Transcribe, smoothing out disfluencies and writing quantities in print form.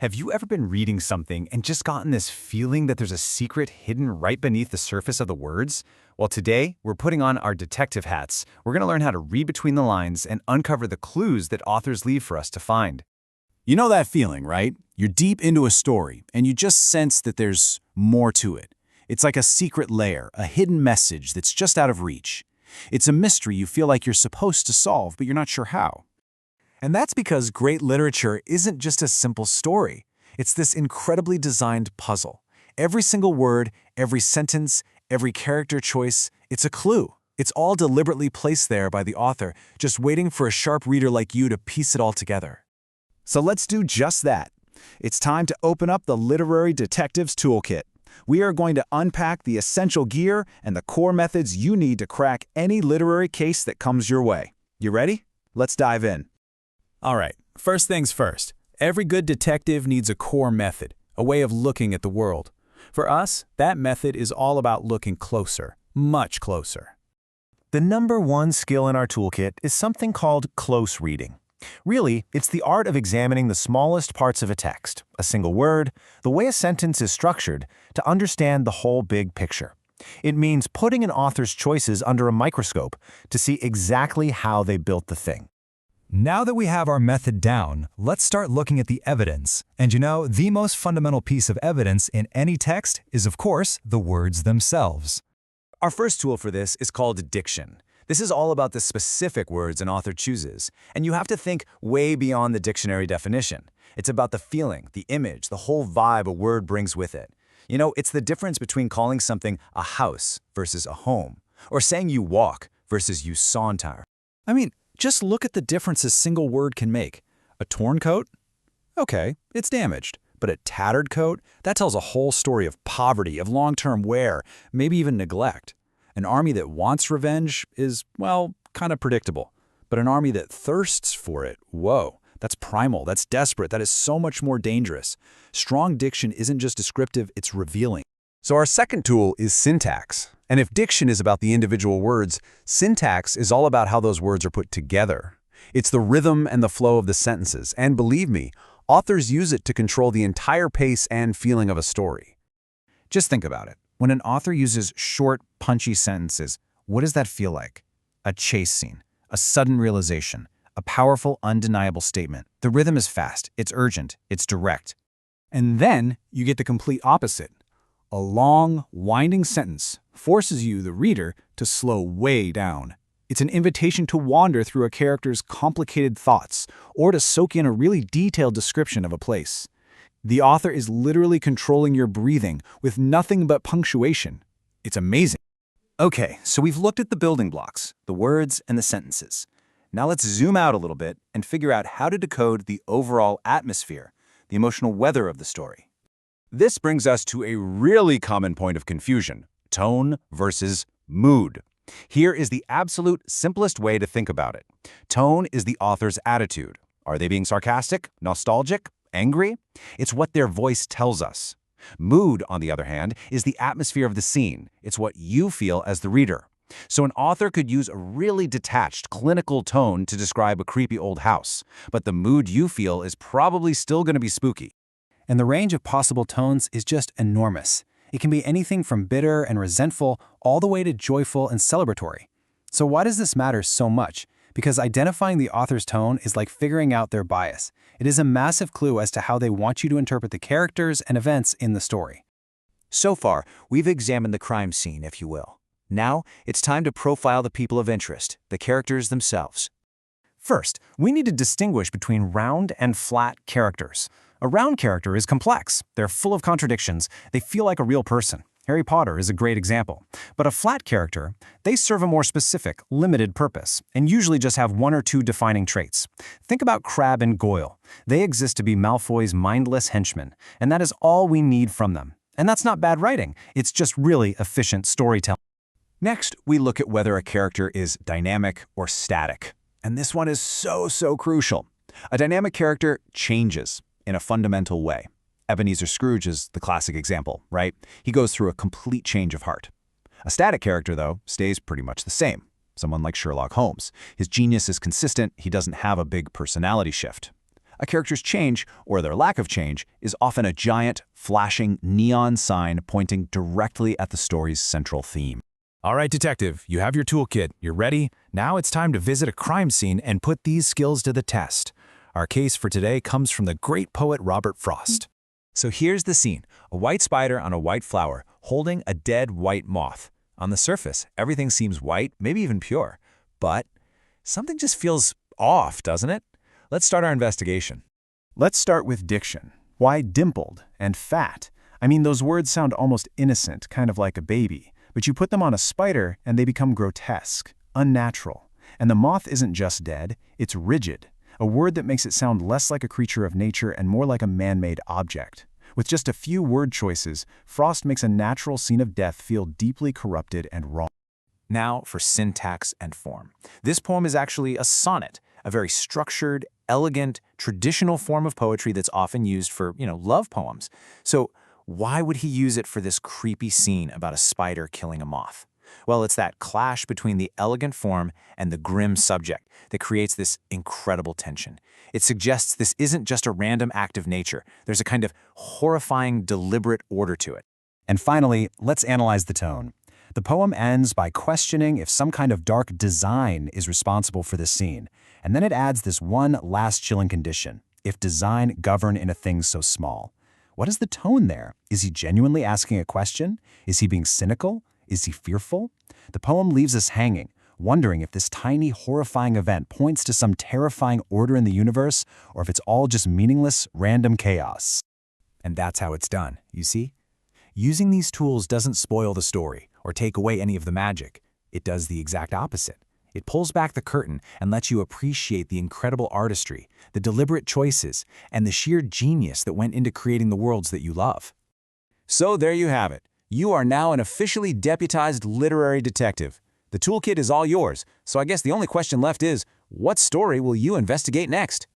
Have you ever been reading something and just gotten this feeling that there's a secret hidden right beneath the surface of the words? Well, today, we're putting on our detective hats. We're going to learn how to read between the lines and uncover the clues that authors leave for us to find. You know that feeling, right? You're deep into a story, and you just sense that there's more to it. It's like a secret layer, a hidden message that's just out of reach. It's a mystery you feel like you're supposed to solve, but you're not sure how. And that's because great literature isn't just a simple story. It's this incredibly designed puzzle. Every single word, every sentence, every character choice, it's a clue. It's all deliberately placed there by the author, just waiting for a sharp reader like you to piece it all together. So let's do just that. It's time to open up the Literary Detectives Toolkit. We are going to unpack the essential gear and the core methods you need to crack any literary case that comes your way. You ready? Let's dive in. All right, first things first. Every good detective needs a core method, a way of looking at the world. For us, that method is all about looking closer, much closer. The number one skill in our toolkit is something called close reading. Really, it's the art of examining the smallest parts of a text, a single word, the way a sentence is structured, to understand the whole big picture. It means putting an author's choices under a microscope to see exactly how they built the thing. Now that we have our method down, let's start looking at the evidence. And you know, the most fundamental piece of evidence in any text is, of course, the words themselves. Our first tool for this is called diction. This is all about the specific words an author chooses, and you have to think way beyond the dictionary definition. It's about the feeling, the image, the whole vibe a word brings with it. You know, it's the difference between calling something a house versus a home, or saying you walk versus you saunter. I mean, just look at the difference a single word can make. A torn coat? Okay, it's damaged. But a tattered coat? That tells a whole story of poverty, of long-term wear, maybe even neglect. An army that wants revenge is, well, kind of predictable. But an army that thirsts for it, whoa, that's primal, that's desperate, that is so much more dangerous. Strong diction isn't just descriptive, it's revealing. So our second tool is syntax. And if diction is about the individual words, syntax is all about how those words are put together. It's the rhythm and the flow of the sentences, and believe me, authors use it to control the entire pace and feeling of a story. Just think about it. When an author uses short, punchy sentences, what does that feel like? A chase scene, a sudden realization, a powerful, undeniable statement. The rhythm is fast, it's urgent, it's direct. And then you get the complete opposite. A long, winding sentence forces you, the reader, to slow way down. It's an invitation to wander through a character's complicated thoughts or to soak in a really detailed description of a place. The author is literally controlling your breathing with nothing but punctuation. It's amazing. Okay, so we've looked at the building blocks, the words and the sentences. Now let's zoom out a little bit and figure out how to decode the overall atmosphere, the emotional weather of the story. This brings us to a really common point of confusion: tone versus mood. Here is the absolute simplest way to think about it. Tone is the author's attitude. Are they being sarcastic, nostalgic, angry? It's what their voice tells us. Mood, on the other hand, is the atmosphere of the scene. It's what you feel as the reader. So an author could use a really detached, clinical tone to describe a creepy old house, but the mood you feel is probably still going to be spooky. And the range of possible tones is just enormous. It can be anything from bitter and resentful all the way to joyful and celebratory. So why does this matter so much? Because identifying the author's tone is like figuring out their bias. It is a massive clue as to how they want you to interpret the characters and events in the story. So far, we've examined the crime scene, if you will. Now, it's time to profile the people of interest, the characters themselves. First, we need to distinguish between round and flat characters. A round character is complex. They're full of contradictions. They feel like a real person. Harry Potter is a great example. But a flat character, they serve a more specific, limited purpose, and usually just have one or two defining traits. Think about Crabbe and Goyle. They exist to be Malfoy's mindless henchmen, and that is all we need from them. And that's not bad writing. It's just really efficient storytelling. Next, we look at whether a character is dynamic or static. And this one is so crucial. A dynamic character changes in a fundamental way. Ebenezer Scrooge is the classic example, right? He goes through a complete change of heart. A static character, though, stays pretty much the same. Someone like Sherlock Holmes. His genius is consistent, he doesn't have a big personality shift. A character's change, or their lack of change, is often a giant, flashing neon sign pointing directly at the story's central theme. All right, detective, you have your toolkit. You're ready? Now it's time to visit a crime scene and put these skills to the test. Our case for today comes from the great poet Robert Frost. So here's the scene. A white spider on a white flower, holding a dead white moth. On the surface, everything seems white, maybe even pure. But something just feels off, doesn't it? Let's start our investigation. Let's start with diction. Why dimpled and fat? I mean, those words sound almost innocent, kind of like a baby. But you put them on a spider and they become grotesque, unnatural. And the moth isn't just dead, it's rigid. A word that makes it sound less like a creature of nature and more like a man-made object. With just a few word choices, Frost makes a natural scene of death feel deeply corrupted and wrong. Now for syntax and form. This poem is actually a sonnet, a very structured, elegant, traditional form of poetry that's often used for, love poems. So why would he use it for this creepy scene about a spider killing a moth? Well, it's that clash between the elegant form and the grim subject that creates this incredible tension. It suggests this isn't just a random act of nature. There's a kind of horrifying, deliberate order to it. And finally, let's analyze the tone. The poem ends by questioning if some kind of dark design is responsible for this scene. And then it adds this one last chilling condition: if design govern in a thing so small. What is the tone there? Is he genuinely asking a question? Is he being cynical? Is he fearful? The poem leaves us hanging, wondering if this tiny, horrifying event points to some terrifying order in the universe, or if it's all just meaningless, random chaos. And that's how it's done, you see? Using these tools doesn't spoil the story or take away any of the magic. It does the exact opposite. It pulls back the curtain and lets you appreciate the incredible artistry, the deliberate choices, and the sheer genius that went into creating the worlds that you love. So there you have it. You are now an officially deputized literary detective. The toolkit is all yours, so I guess the only question left is, what story will you investigate next?